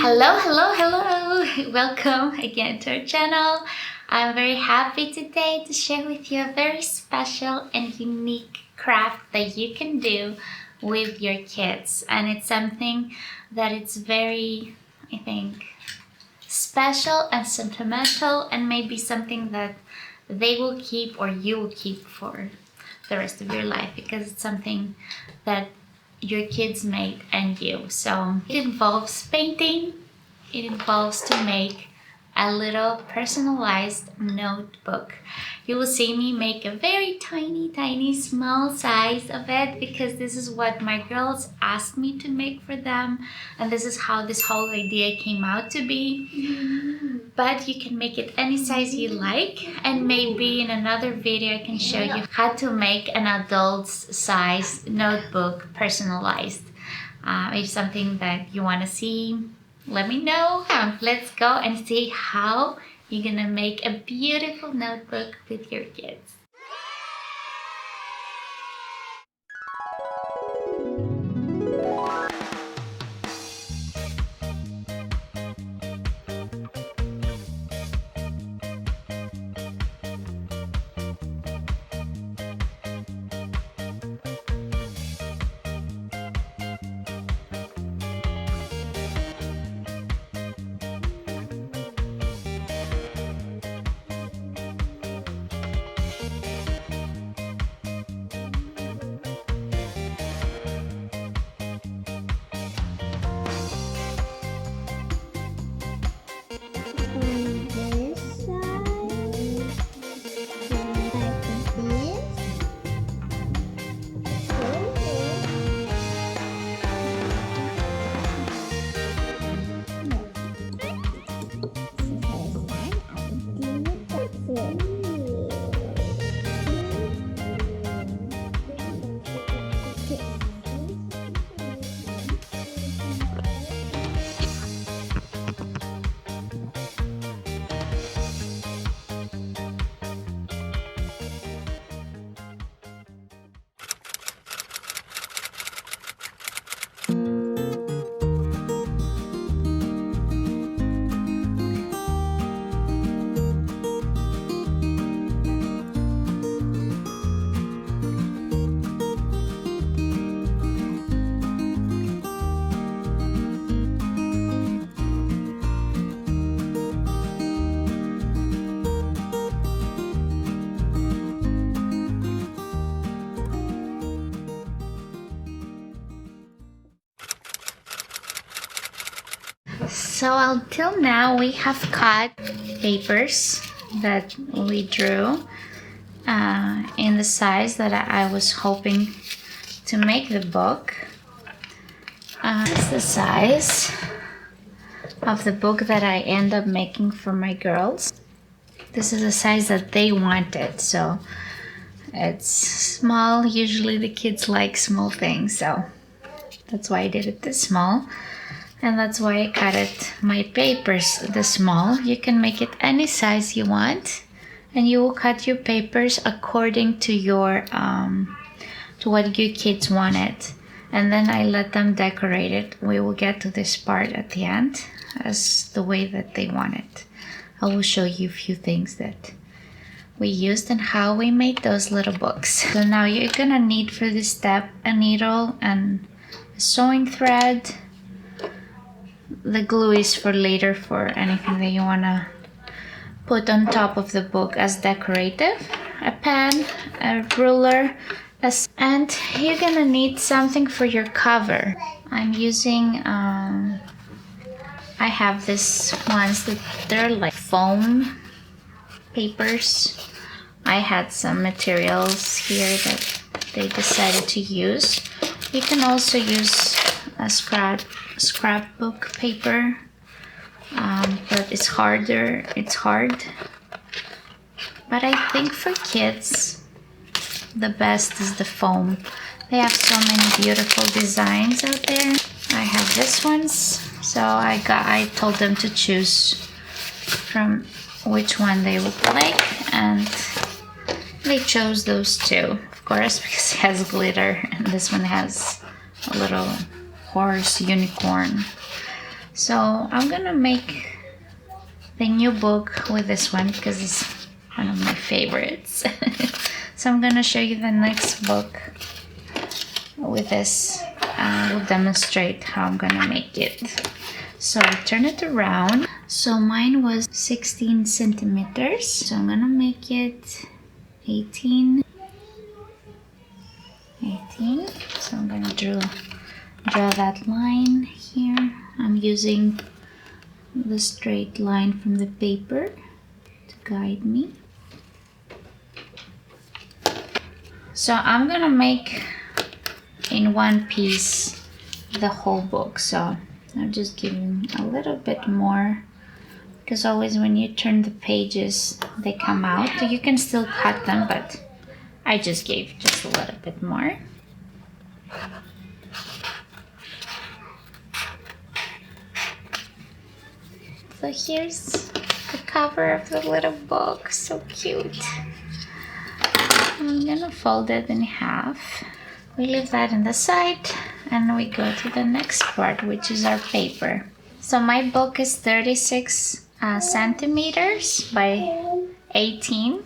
Hello, hello, hello! Welcome again to our channel. I'm very happy today to share with you a very special and unique craft that you can do with your kids. And it's something that it's very, I think, special and sentimental, and maybe something that they will keep or you will keep for the rest of your life, because it's something that your kids made and you. So it involves painting. It involves to make a little personalized notebook. You will see me make a very tiny small size of it, because this is what my girls asked me to make for them, and this is how this whole idea came out to be. But you can make it any size you like, and maybe in another video I can show you how to make an adult's size notebook personalized. If something that you want to see, let me know. Let's go and see how you're gonna make a beautiful notebook with your kids. So until now we have cut papers that we drew in the size that I was hoping to make the book. This is the size of the book that I end up making for my girls. This is the size that they wanted, so it's small. Usually the kids like small things, so that's why I did it this small. And that's why I cut it, my papers, this small. You can make it any size you want, and you will cut your papers according to your to what your kids wanted. And then I let them decorate it. We will get to this part at the end as the way that they want it. I will show you a few things that we used and how we made those little books. So now you're gonna need for this step a needle and a sewing thread. The glue is for later, for anything that you want to put on top of the book as decorative. A pen, a ruler, and you're gonna need something for your cover. I'm using, I have this ones that they're like foam papers. I had some materials here that they decided to use. You can also use a scrapbook paper, but it's hard. But I think for kids the best is the foam. They have so many beautiful designs out there. I have this ones, so I told them to choose from which one they would like, and they chose those two, of course, because it has glitter, and this one has a little horse unicorn. So I'm gonna make the new book with this one because it's one of my favorites. So I'm gonna show you the next book with this. I will demonstrate how I'm gonna make it. So I turn it around. So mine was 16 centimeters. So I'm gonna make it 18. So I'm gonna draw that line here. I'm using the straight line from the paper to guide me. So I'm gonna make in one piece the whole book. So I'm just giving a little bit more, because always when you turn the pages they come out. You can still cut them, but I just gave just a little bit more. So here's the cover of the little book, so cute. I'm gonna fold it in half. We leave that in the side and we go to the next part, which is our paper. So my book is 36 centimeters by 18.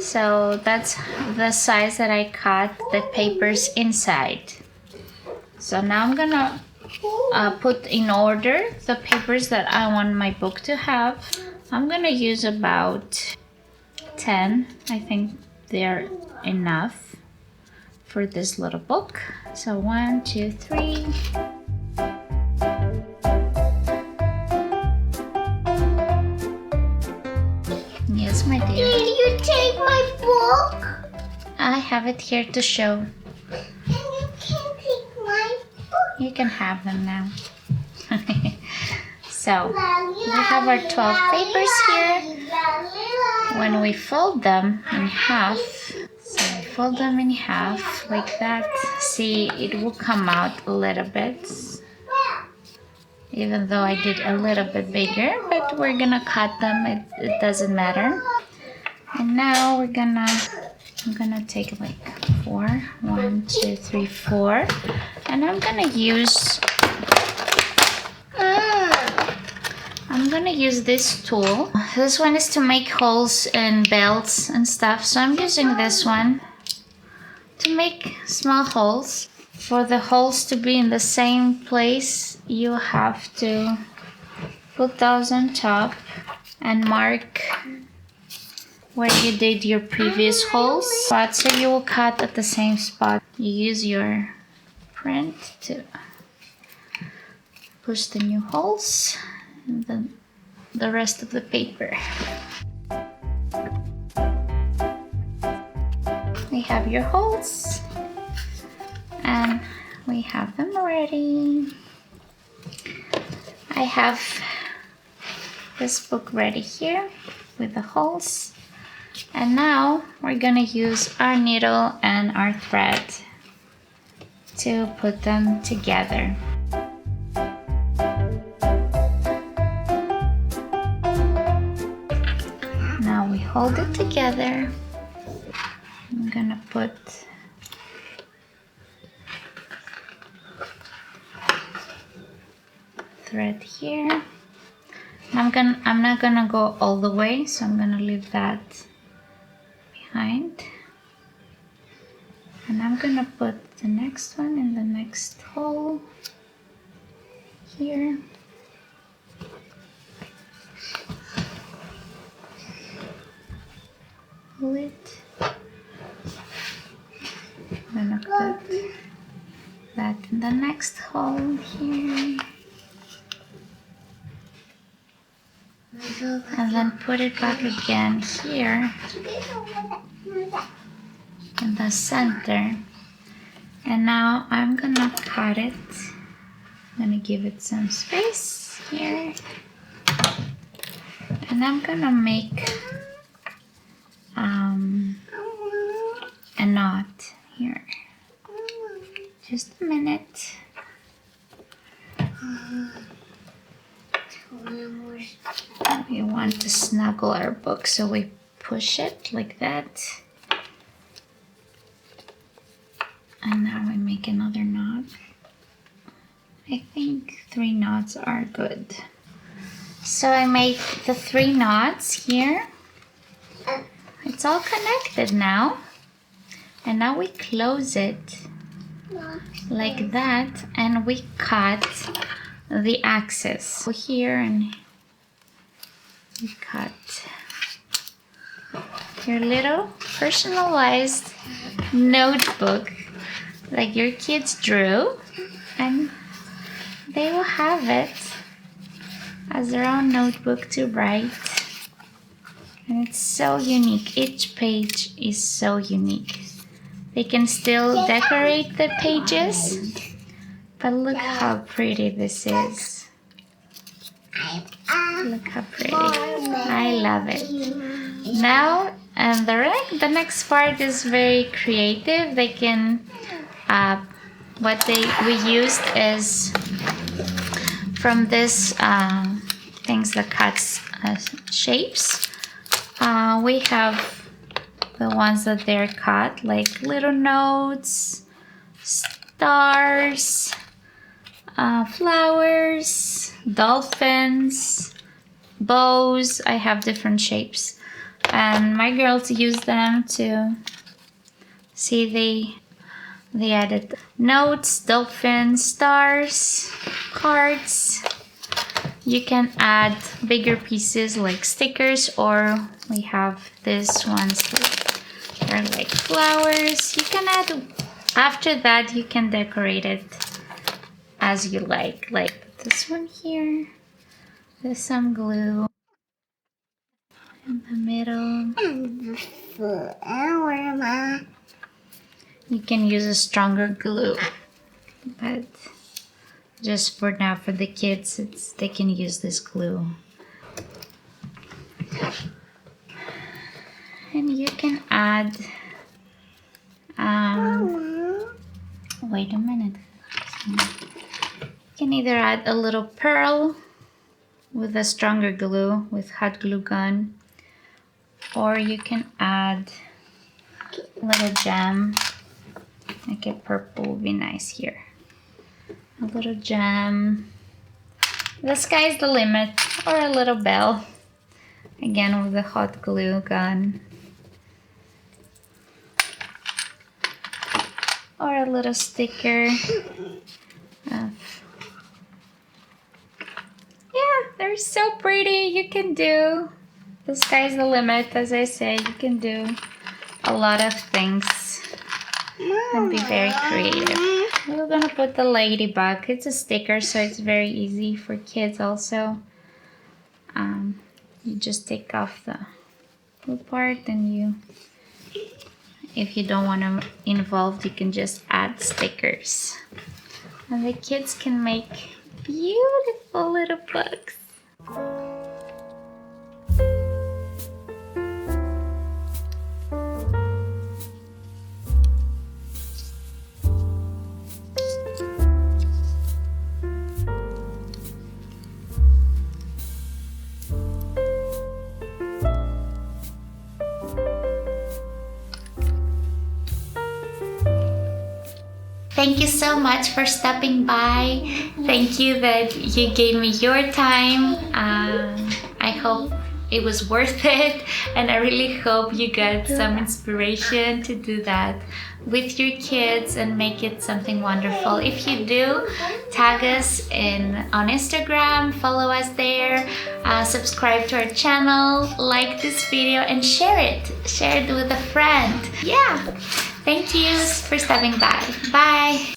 So that's the size that I cut the papers inside. So now I'm gonna put in order the papers that I want my book to have. I'm gonna use about 10. I think they're enough for this little book. So 1, 2, 3. Yes, my dear. Did you take my book? I have it here to show. And you can take my book. You can have them now. So we have our 12 papers here. When we fold them in half, so we fold them in half like that. See, it will come out a little bit, even though I did a little bit bigger, but we're gonna cut them. It doesn't matter. And now I'm gonna take like 4. 1, 2, 3, 4, and I'm gonna use this tool. This one is to make holes in belts and stuff, so I'm using this one to make small holes. For the holes to be in the same place, you have to put those on top and mark where you did your previous holes. So you will cut at the same spot. You use your print to push the new holes, and then the rest of the paper. We have your holes and we have them ready. I have this book ready here with the holes, and now we're gonna use our needle and our thread to put them together. Now we hold it together. I'm gonna put thread here. I'm not gonna go all the way, so I'm gonna leave that behind. And I'm gonna put the next one in the next hole here. Pull it. I'm gonna put that in the next hole here. And then put it back again here in the center. And now I'm gonna cut it. I'm gonna give it some space here. And I'm gonna make a knot here. Just a minute. We want to snuggle our book, so we push it like that. And now we make another knot I think 3 knots are good. So I made the 3 knots here. It's all connected now. And now we close it like that, and we cut the axis here, and we cut your little personalized notebook like your kids drew, and they will have it as their own notebook to write. And it's so unique. Each page is so unique. They can still decorate the pages, but look how pretty this is. Look how pretty. I love it. Now, the next part is very creative. They can, we used is from this things that cuts shapes. We have the ones that they're cut, like little notes, stars, flowers, dolphins, bows. I have different shapes, and my girls use them to see they added notes, dolphins, stars, cards. You can add bigger pieces like stickers, or we have these ones they're like flowers. You can add, after that you can decorate it as you like this one here. There's some glue in the middle. You can use a stronger glue, but just for now, for the kids, they can use this glue. And you can add, wait a minute. You can either add a little pearl with a stronger glue, with hot glue gun, or you can add a little gem, like a purple would be nice here. A little gem. The sky's the limit, or a little bell, again with the hot glue gun, or a little sticker. Yeah, they're so pretty. You can do, the sky's the limit, as I say. You can do a lot of things and be very creative. We're gonna put the ladybug. It's a sticker, so it's very easy for kids also. You just take off the blue part, and if you don't want them involved, you can just add stickers. And the kids can make beautiful little bugs. Thank you so much for stopping by. Thank you that you gave me your time. I hope it was worth it, and I really hope you got some inspiration to do that with your kids and make it something wonderful. If you do, tag us on Instagram, follow us there, subscribe to our channel, like this video, and share it with a friend. Yeah, thank you for stopping by. Bye.